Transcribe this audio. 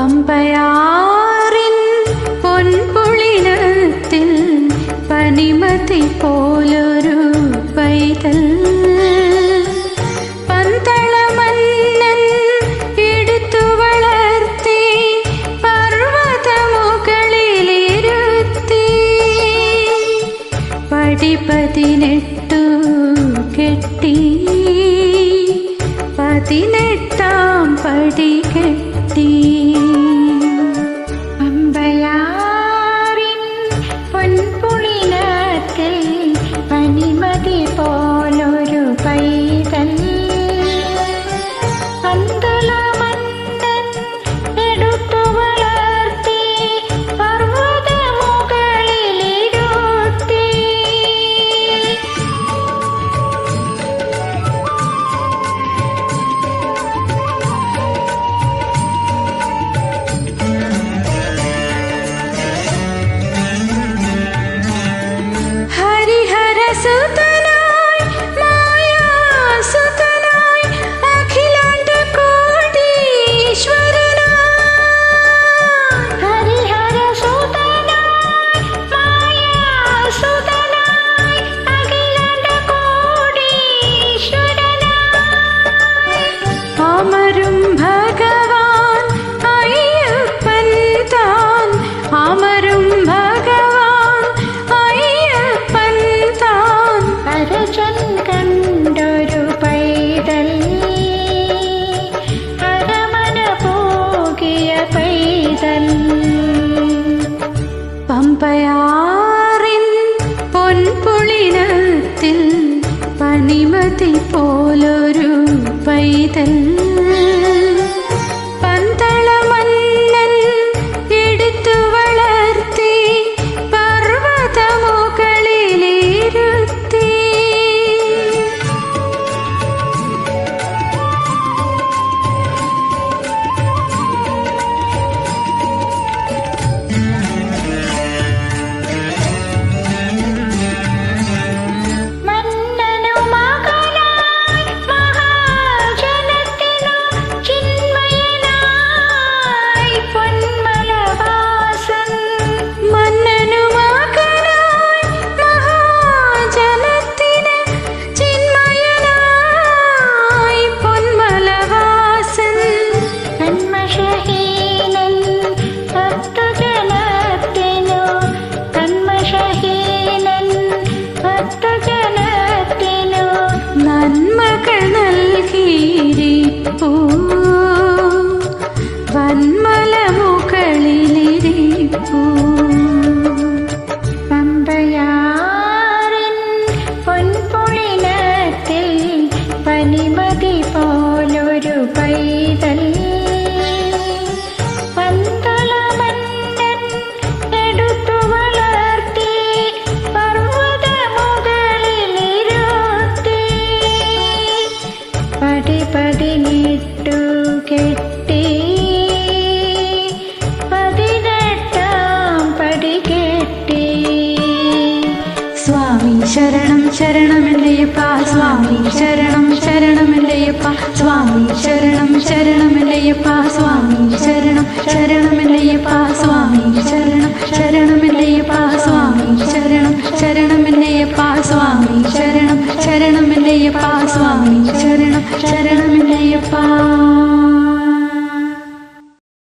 പമ്പയാറിൻ പൊൻപുളിനത്തിൽ പനിമതി പോലൊരു പൈതൽ പന്തളമന്നൻ എടുത്തു വളർത്തി പർവ്വതമുകളിലിരുത്തി പടി 18 കെട്ടി 18ാം പടി കെട്ടി പമ്പയാറിൻ പൊൻപുളിനത്തിൽ പനിമതി പോലൊരു പൈതൽ പന്തളമന്നൻ എടുത്തു വളർത്തി പർവ്വതമുകളിലിരുത്തി ഹരിഹരസുതനായി മായാസുതനായി അഖിലാണ്ട കോടീശ്വരനായി ഹരിഹരസുതനായി മായാസുതനായി അഖിലാണ്ട കോടീശ്വരനായി അമരും ഭഗവാൻ അയ്യപ്പൻ താൻ അമരും ഭഗവാൻ അയ്യപ്പൻ താൻ പരജൻ കണ്ടൊരു പൈതൽ അരമന പോകിയ പൈതൽ പമ്പയാറിൻ പൊൻപുളിനത്തിൽ പനിമതി പോലൊരു പൈതൽ പന്തളമന്നൻ എടുത്തു വളർത്തി പർവ്വതമുകളിലിരുത്തി മന്നനു മകനായി മഹാജനത്തിനു ചിന്മയനായി പൊന്മലവാസൻ മന്നനു മകനായി മഹാജനത്തിന് ചിന്മയനായി പൊന്മലവാസൻ കന്മഷഹീനൻ ഭക്തജനത്തിനു കന്മഷഹീനൻ ഭക്തജനത്തിനു നന്മകൾ നൽകിയിരിപ്പൂ വന്മലമുകളിലിരിപ്പൂ പമ്പയാറിൻ പൊൻപുളിനത്തിൽ പനിമതി പോലൊരു പൈതൽ പന്തളമന്നൻ എടുത്തു വളർത്തി പർവ്വതമുകളിലിരുത്തി പടി 18 കെട്ടി 18ാം പടി കെട്ടി സ്വാമി ശരണം ശരണമെല്ലയ്യപ്പ സ്വാമി ശരണം ശരണമെല്ലയ്യപ്പ സ്വാമി ശരണം ശരണമെല്ലയ്യപ്പ സ്വാമി ശരണം ശരണമെല്ലയ്യപ്പ സ്വാമി ശരണം ശരണമെല്ലയ്യപ്പ സ്വാമി ശരണം ശരണമെല്ലയ്യപ്പ സ്വാമി ശരണം ശരണമെല്ലയ്യപ്പ സ്വാമി ശരണം ശരണമെല്ലയ്യപ്പ